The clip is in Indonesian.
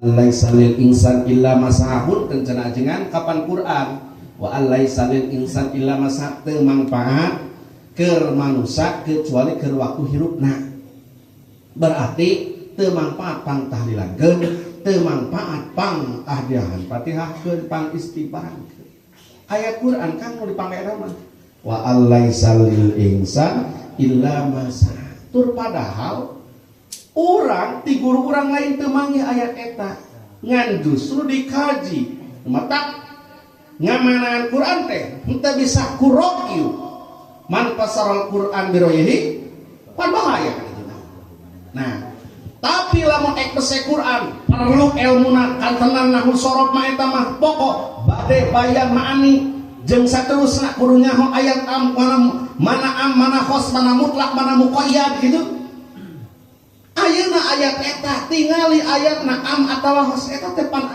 laisa lil insan illa masahun kencana ajengan kapan Quran wa laisa lil insan illa masah teu manfaat keur manusia kecuali keur waktu hirupna. Berarti teu manfaat pang tahlilankeun, teu manfaat pang ahdiahan Fatihahkeun, pang istighfarkeun. Ayat Quran kan nu dipangera mah wa laisa lil insan illa masah. Tur padahal orang ti guru orang lain teu manggih ayat eta ngan justru dikaji mata ngamanaan Quran teh henteu bisa kurokyu man pasarul Quran biroyihi pan bahaya kan itu. Nah tapi lamun ek bese Quran perlu ilmuna kantenan nahwu sorof mah eta mah pokok bade bayan maani jeung saterusna kudu nyaho ayat mana khos mana mutlak mana muqayyad gitu. Ayeuna ayat eta tingali ayat am atawa khos eta teh pan